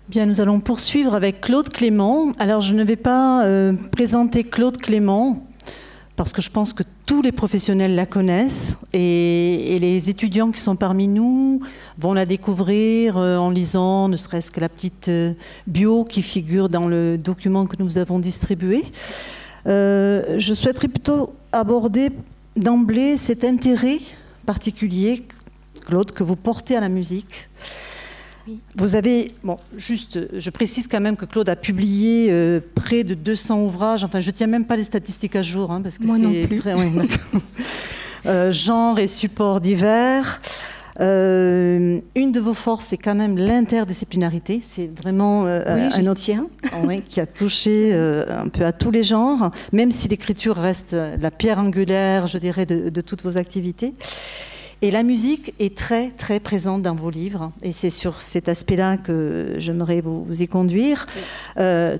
Bien, nous allons poursuivre avec Claude Clément. Alors, je ne vais pas présenter Claude Clément parce que je pense que tous les professionnels la connaissent et les étudiants qui sont parmi nous vont la découvrir en lisant ne serait-ce que la petite bio qui figure dans le document que nous avons distribué. Je souhaiterais plutôt aborder d'emblée cet intérêt particulier, Claude, que vous portez à la musique. Vous avez, bon, juste, je précise quand même que Claude a publié près de 200 ouvrages. Enfin, je ne tiens même pas les statistiques à jour, hein, parce que c'est très, ouais, genre et supports divers. Une de vos forces, c'est quand même l'interdisciplinarité. C'est vraiment un autre qui a touché un peu à tous les genres, même si l'écriture reste la pierre angulaire, je dirais, de toutes vos activités. Et la musique est très, très présente dans vos livres. Et c'est sur cet aspect-là que j'aimerais vous y conduire.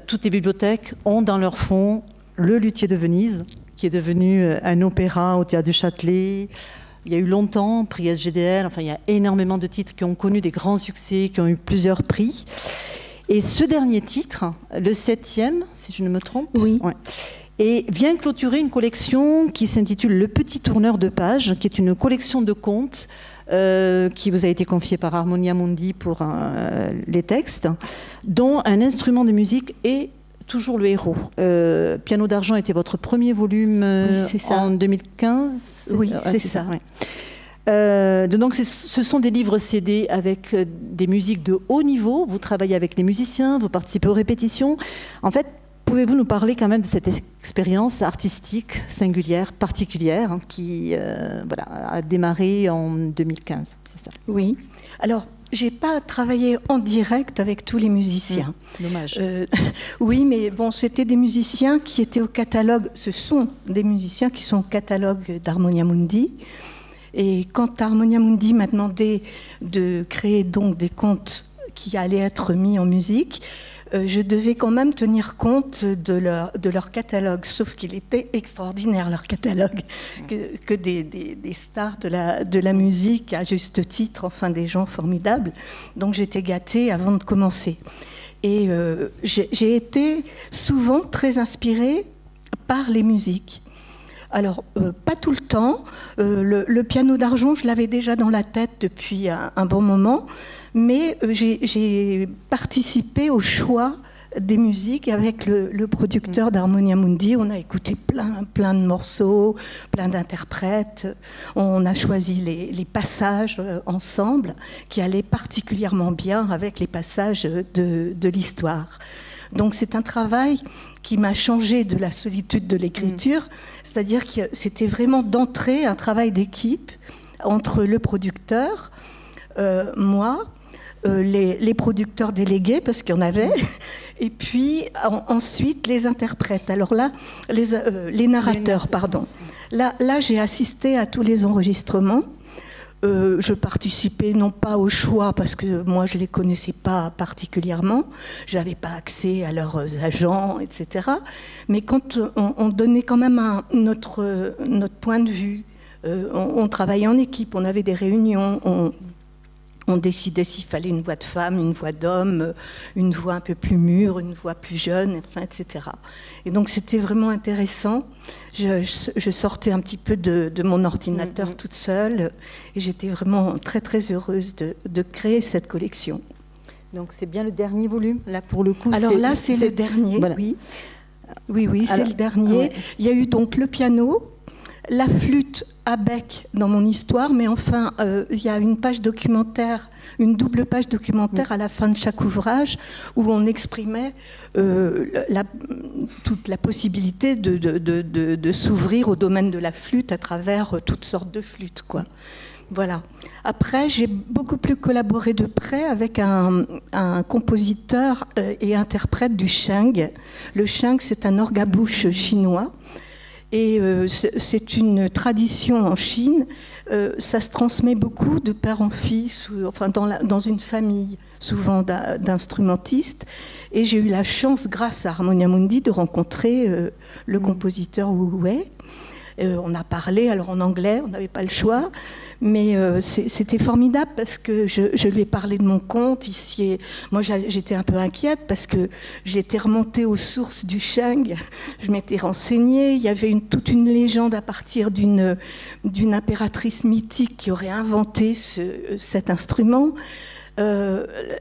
Toutes les bibliothèques ont dans leur fond Le Luthier de Venise, qui est devenu un opéra au Théâtre du Châtelet. Il y a eu longtemps, prix SGDL. Enfin, il y a énormément de titres qui ont connu des grands succès, qui ont eu plusieurs prix. Et ce dernier titre, le 7e, si je ne me trompe, et vient clôturer une collection qui s'intitule Le Petit Tourneur de Pages, qui est une collection de contes qui vous a été confiée par Harmonia Mundi pour les textes, dont un instrument de musique est toujours le héros. Piano d'argent était votre premier volume en 2015. Oui, c'est ça. Ouais. Donc ce sont des livres CD avec des musiques de haut niveau. Vous travaillez avec les musiciens, vous participez aux répétitions. En fait, pouvez-vous nous parler quand même de cette expérience artistique singulière, particulière, hein, qui a démarré en 2015, c'est ça? Oui. Alors, j'ai pas travaillé en direct avec tous les musiciens. Dommage. Oui, mais bon, c'était des musiciens qui étaient au catalogue. Ce sont des musiciens qui sont au catalogue d'Harmonia Mundi. Et quand Harmonia Mundi m'a demandé de créer donc des contes qui allaient être mis en musique, je devais quand même tenir compte de leur catalogue, sauf qu'il était extraordinaire, leur catalogue, que des stars de la musique, à juste titre, enfin des gens formidables. Donc j'étais gâtée avant de commencer. Et j'ai été souvent très inspirée par les musiques. Alors, pas tout le temps. Le piano d'argent, je l'avais déjà dans la tête depuis un bon moment, mais j'ai participé au choix des musiques avec le producteur d'Harmonia Mundi. On a écouté plein de morceaux, plein d'interprètes. On a choisi les passages ensemble qui allaient particulièrement bien avec les passages de l'histoire. Donc c'est un travail qui m'a changé de la solitude de l'écriture, c'est-à-dire que c'était vraiment d'entrée un travail d'équipe entre le producteur, moi, les producteurs délégués, parce qu'il y en avait, et puis ensuite les interprètes. Alors là, les narrateurs, pardon. Là, j'ai assisté à tous les enregistrements. Je participais non pas au choix parce que moi je les connaissais pas particulièrement, j'avais pas accès à leurs agents, etc. Mais quand on donnait quand même notre point de vue, on travaillait en équipe, on avait des réunions, on décidait s'il fallait une voix de femme, une voix d'homme, une voix un peu plus mûre, une voix plus jeune, etc. Et donc c'était vraiment intéressant. Je sortais un petit peu de mon ordinateur toute seule et j'étais vraiment très très heureuse de créer cette collection. Donc c'est bien le dernier volume, là pour le coup. Alors là c'est le dernier, voilà. Oui, c'est le dernier. Ouais. Il y a eu donc le piano, la flûte à bec dans mon histoire, mais enfin, il y a une page documentaire, une double page documentaire à la fin de chaque ouvrage où on exprimait toute la possibilité de s'ouvrir au domaine de la flûte à travers toutes sortes de flûtes, quoi. Voilà. Après, j'ai beaucoup plus collaboré de près avec un compositeur et interprète du sheng. Le sheng, c'est un orgue à bouche chinois. Et c'est une tradition en Chine, ça se transmet beaucoup de père en fils, enfin dans une famille souvent d'instrumentistes. Et j'ai eu la chance, grâce à Harmonia Mundi, de rencontrer le compositeur Wu Wei. On a parlé, alors en anglais, on n'avait pas le choix, mais c'était formidable parce que je lui ai parlé de mon conte ici. Et moi, j'étais un peu inquiète parce que j'étais remontée aux sources du Sheng, je m'étais renseignée, il y avait toute une légende à partir d'une impératrice mythique qui aurait inventé cet instrument.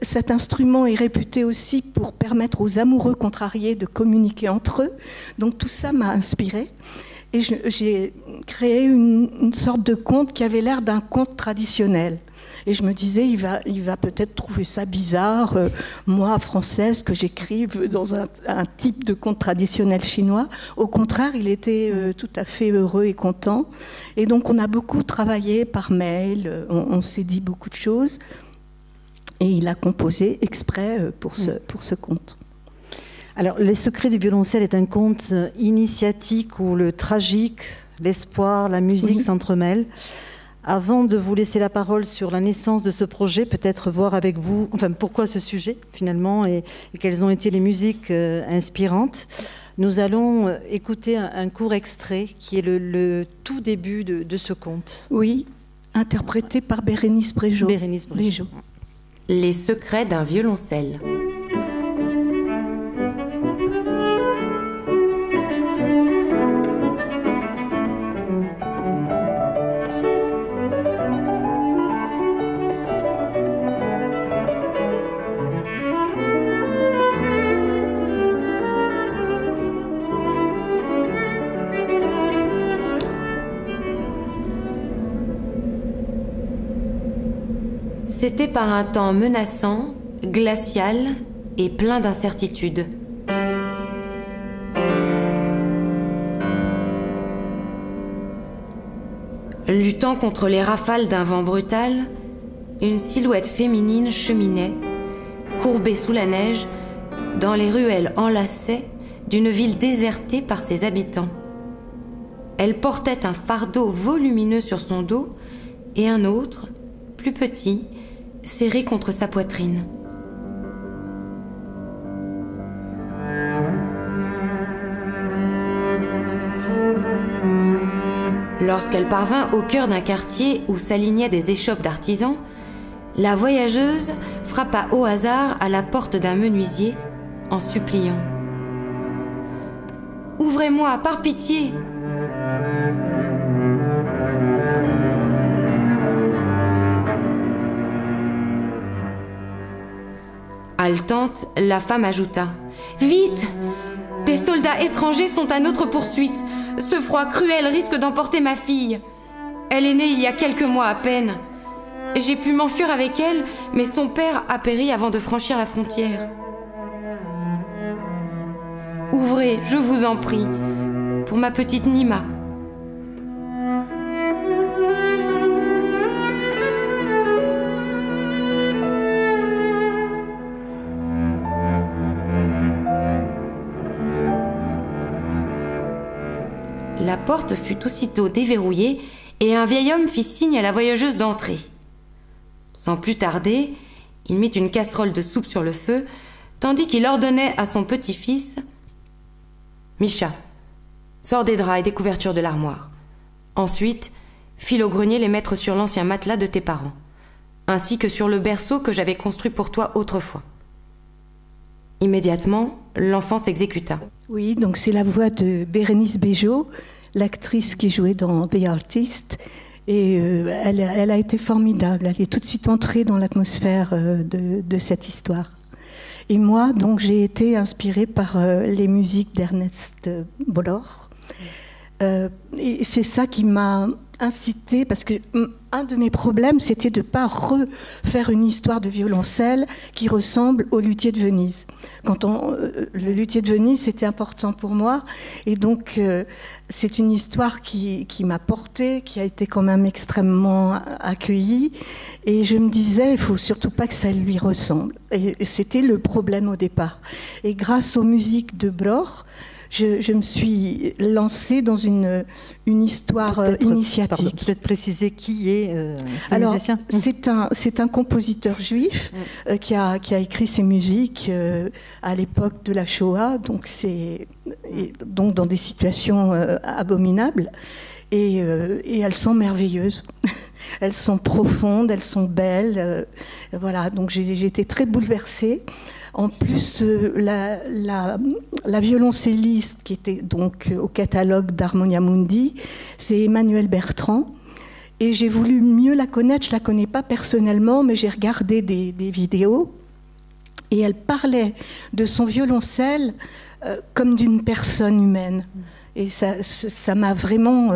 Cet instrument est réputé aussi pour permettre aux amoureux contrariés de communiquer entre eux. Donc tout ça m'a inspirée. Et j'ai créé une sorte de conte qui avait l'air d'un conte traditionnel. Et je me disais, il va peut-être trouver ça bizarre, moi, française, que j'écrive dans un type de conte traditionnel chinois. Au contraire, il était tout à fait heureux et content. Et donc on a beaucoup travaillé par mail, on s'est dit beaucoup de choses. Et il a composé exprès pour ce conte. Alors, Les Secrets du violoncelle est un conte initiatique où le tragique, l'espoir, la musique s'entremêlent. Avant de vous laisser la parole sur la naissance de ce projet, peut-être voir avec vous, enfin, pourquoi ce sujet finalement et quelles ont été les musiques inspirantes. Nous allons écouter un court extrait qui est le tout début de ce conte. Oui, interprété par Bérénice Brégeot. Bérénice Brégeot. Les secrets d'un violoncelle. C'était par un temps menaçant, glacial et plein d'incertitudes. Luttant contre les rafales d'un vent brutal, une silhouette féminine cheminait, courbée sous la neige, dans les ruelles enlacées d'une ville désertée par ses habitants. Elle portait un fardeau volumineux sur son dos et un autre, plus petit, serré contre sa poitrine. Lorsqu'elle parvint au cœur d'un quartier où s'alignaient des échoppes d'artisans, la voyageuse frappa au hasard à la porte d'un menuisier en suppliant « Ouvrez-moi, par pitié !» Haletante, la femme ajouta « Vite ! Des soldats étrangers sont à notre poursuite. Ce froid cruel risque d'emporter ma fille. Elle est née il y a quelques mois à peine. J'ai pu m'enfuir avec elle, mais son père a péri avant de franchir la frontière. Ouvrez, je vous en prie, pour ma petite Nima. » La porte fut aussitôt déverrouillée et un vieil homme fit signe à la voyageuse d'entrer. Sans plus tarder, il mit une casserole de soupe sur le feu, tandis qu'il ordonnait à son petit-fils « Micha, sors des draps et des couvertures de l'armoire. Ensuite, file au grenier les mettre sur l'ancien matelas de tes parents, ainsi que sur le berceau que j'avais construit pour toi autrefois. » Immédiatement, l'enfant s'exécuta. Oui, donc c'est la voix de Bérénice Brégeot, l'actrice qui jouait dans The Artist. Et elle a été formidable. Elle est tout de suite entrée dans l'atmosphère de cette histoire. Et moi, donc, j'ai été inspirée par les musiques d'Ernest Bloch. Et c'est ça qui m'a incitée, parce que un de mes problèmes, c'était de ne pas refaire une histoire de violoncelle qui ressemble au Luthier de Venise. Le Luthier de Venise, c'était important pour moi. Et donc, c'est une histoire qui m'a portée, qui a été quand même extrêmement accueillie. Et je me disais, il ne faut surtout pas que ça lui ressemble. Et c'était le problème au départ. Et grâce aux musiques de Bloch, je me suis lancée dans une histoire initiatique. Peut-être préciser qui est ce Alors, musicien. c'est un compositeur juif qui a écrit ses musiques à l'époque de la Shoah, donc dans des situations abominables. Et elles sont merveilleuses. Elles sont profondes, elles sont belles. Voilà, donc j'ai été très bouleversée. En plus, la violoncelliste qui était donc au catalogue d'Harmonia Mundi, c'est Emmanuelle Bertrand. Et j'ai voulu mieux la connaître. Je ne la connais pas personnellement, mais j'ai regardé des vidéos. Et elle parlait de son violoncelle comme d'une personne humaine. Et ça m'a vraiment,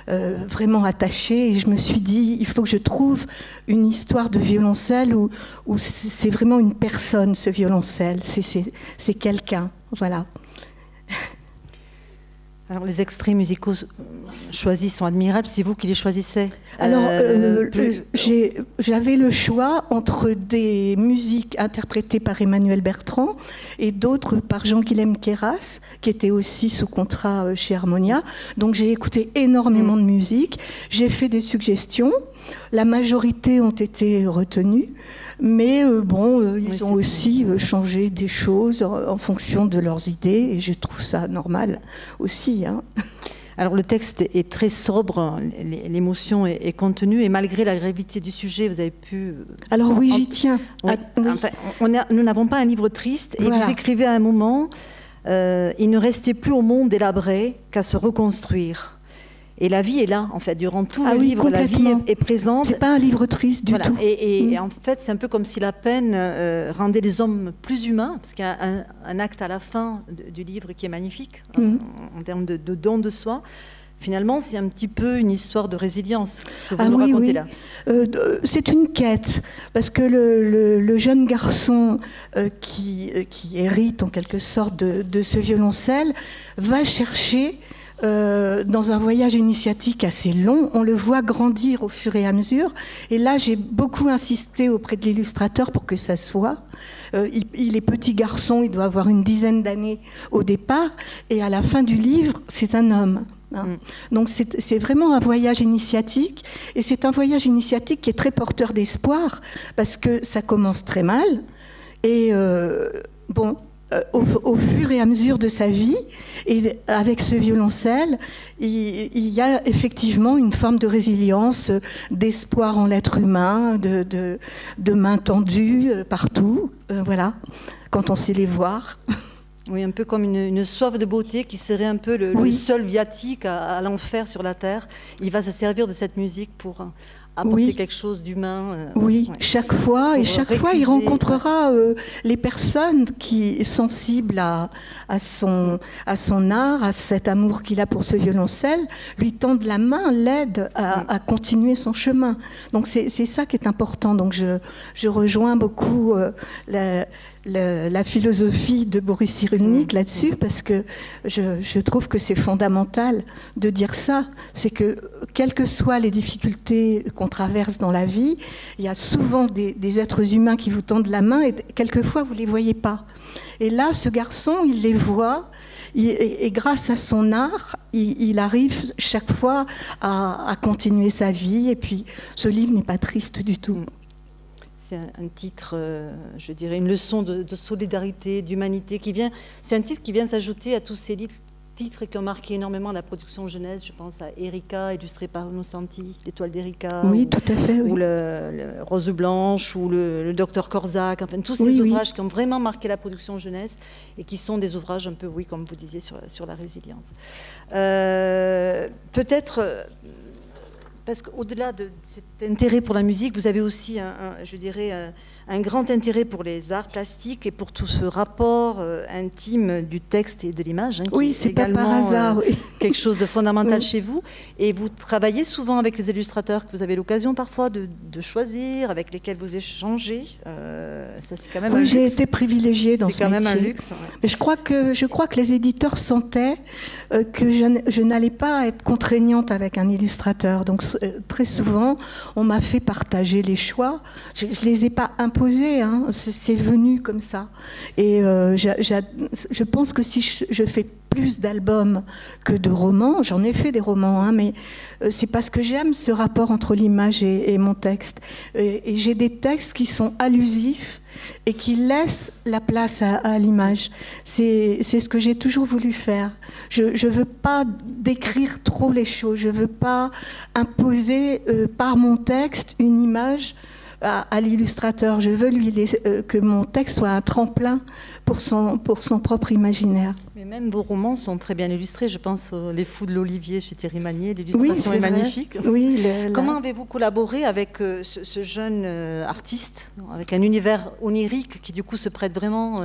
vraiment attachée. Et je me suis dit, il faut que je trouve une histoire de violoncelle où c'est vraiment une personne, ce violoncelle. C'est quelqu'un. Voilà. Alors, les extraits musicaux choisis sont admirables. C'est vous qui les choisissez? Alors, j'avais le choix entre des musiques interprétées par Emmanuelle Bertrand et d'autres par Jean-Guilhem Queyras, qui était aussi sous contrat chez Harmonia. Donc, j'ai écouté énormément de musique. J'ai fait des suggestions. La majorité ont été retenues. Mais ils ont aussi changé des choses en fonction de leurs idées, et je trouve ça normal aussi. Hein. Alors le texte est très sobre, l'émotion est contenue, et malgré la gravité du sujet, vous avez pu... Alors oui, j'y tiens. Oui. Enfin, nous n'avons pas un livre triste, et voilà. Vous écrivez à un moment, il ne restait plus au monde délabré qu'à se reconstruire. Et la vie est là, en fait, durant tout le livre, la vie est présente. C'est pas un livre triste du tout. Et en fait, c'est un peu comme si la peine rendait les hommes plus humains, parce qu'il y a un acte à la fin du livre qui est magnifique, en termes de don de soi. Finalement, c'est un petit peu une histoire de résilience, ce que vous nous racontez là. C'est une quête, parce que le jeune garçon qui hérite en quelque sorte de ce violoncelle va chercher... dans un voyage initiatique assez long, on le voit grandir au fur et à mesure. Et là, j'ai beaucoup insisté auprès de l'illustrateur pour que ça soit. Il est petit garçon, il doit avoir une dizaine d'années au départ, et à la fin du livre, c'est un homme. Hein. Donc c'est vraiment un voyage initiatique, et c'est un voyage initiatique qui est très porteur d'espoir, parce que ça commence très mal, et au fur et à mesure de sa vie, et avec ce violoncelle, il y a effectivement une forme de résilience, d'espoir en l'être humain, de mains tendues partout, voilà, quand on sait les voir. Oui, un peu comme une soif de beauté qui serait un peu le seul viatique à l'enfer sur la terre. Il va se servir de cette musique pour apporter quelque chose d'humain. Chaque fois, il rencontrera les personnes qui sont sensibles à son art, à cet amour qu'il a pour ce violoncelle, lui tendent la main, l'aident à continuer son chemin. Donc c'est ça qui est important. Donc je rejoins beaucoup la philosophie de Boris Cyrulnik là-dessus, parce que je trouve que c'est fondamental de dire ça. C'est que, quelles que soient les difficultés qu'on traverse dans la vie, il y a souvent des êtres humains qui vous tendent la main, et quelquefois vous ne les voyez pas. Et là, ce garçon, il les voit, et grâce à son art, il arrive chaque fois à continuer sa vie, et puis ce livre n'est pas triste du tout. C'est un titre, je dirais, une leçon de solidarité, d'humanité, c'est un titre qui vient s'ajouter à tous ces titres qui ont marqué énormément la production jeunesse. Je pense à Erika, illustré par Innocenti, L'étoile d'Erika. Oui, tout à fait. Oui. Ou le Rose Blanche, ou le Docteur Corzac, enfin tous ces ouvrages qui ont vraiment marqué la production jeunesse et qui sont des ouvrages un peu, comme vous disiez, sur la résilience. Peut-être... Parce qu'au-delà de cet intérêt pour la musique, vous avez aussi, un grand intérêt pour les arts plastiques et pour tout ce rapport intime du texte et de l'image. Oui, c'est pas par hasard. Quelque chose de fondamental chez vous. Et vous travaillez souvent avec les illustrateurs que vous avez l'occasion parfois de choisir, avec lesquels vous échangez. Ça, c'est quand même un luxe. J'ai été privilégiée dans ce métier. C'est quand même un luxe. Ouais. Mais je crois que les éditeurs sentaient que je n'allais pas être contraignante avec un illustrateur. Donc très souvent, on m'a fait partager les choix. Je ne les ai pas imposés, hein. C'est venu comme ça. Et je pense que si je fais plus d'albums que de romans, j'en ai fait des romans, hein, mais c'est parce que j'aime ce rapport entre l'image et mon texte. Et j'ai des textes qui sont allusifs et qui laissent la place à l'image. C'est ce que j'ai toujours voulu faire. Je ne veux pas décrire trop les choses, je ne veux pas imposer par mon texte une image à l'illustrateur. Je veux que mon texte soit un tremplin pour son propre imaginaire. Mais même vos romans sont très bien illustrés. Je pense Les Fous de l'Olivier chez Thierry Magnier. L'illustration est magnifique. Oui, Comment avez-vous collaboré avec ce jeune artiste, avec un univers onirique qui du coup se prête vraiment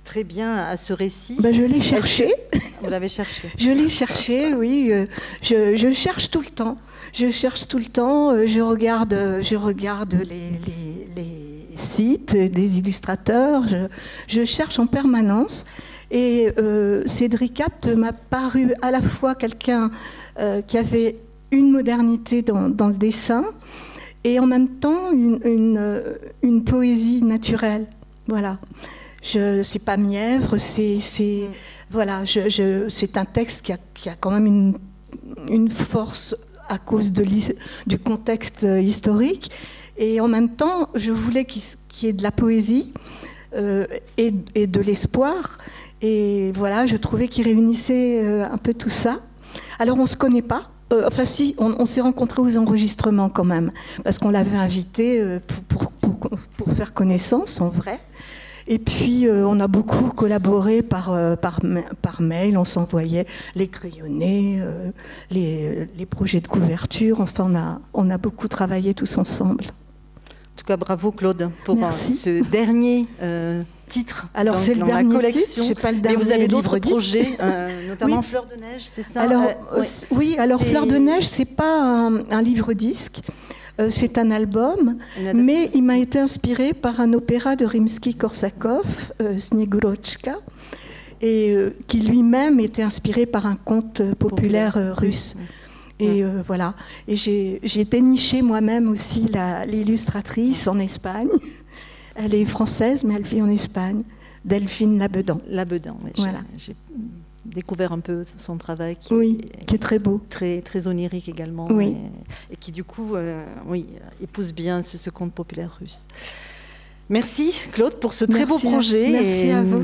très bien à ce récit? Je l'ai cherché. Vous l'avez cherché? Je l'ai cherché, oui. Je cherche tout le temps. Je cherche tout le temps. Je regarde les sites des illustrateurs. Je cherche en permanence. Et Cédric Apt m'a paru à la fois quelqu'un qui avait une modernité dans le dessin et en même temps une poésie naturelle. Voilà. C'est pas mièvre, voilà, c'est un texte qui a quand même une force à cause du contexte historique. Et en même temps, je voulais qu'il y ait de la poésie et de l'espoir. Et voilà, je trouvais qu'il réunissait un peu tout ça. Alors, on ne se connaît pas. Enfin, si, on s'est rencontrés aux enregistrements quand même, parce qu'on l'avait invité pour faire connaissance, en vrai. Et puis, on a beaucoup collaboré par mail. On s'envoyait les crayonnés, les projets de couverture. Enfin, on a beaucoup travaillé tous ensemble. En tout cas, bravo Claude pour ce dernier titre. Alors c'est le dernier collection. Titre, pas le dernier. Mais vous avez d'autres projets, notamment oui. Fleur de Neige, c'est ça? Alors oui, alors Fleur de Neige, c'est pas un livre-disque. C'est un album, mais il m'a été inspiré par un opéra de Rimsky-Korsakov, Snegurochka, et qui lui-même était inspiré par un conte populaire russe. Et voilà. Et j'ai déniché moi-même aussi l'illustratrice en Espagne. Elle est française, mais elle vit en Espagne. Delphine Labedan. Labedan, oui. Voilà. J'ai découvert un peu son travail qui est très beau. Très, très onirique également. Oui. Et qui, du coup, épouse bien ce conte populaire russe. Merci, Claude, pour ce très beau projet. Merci à vous.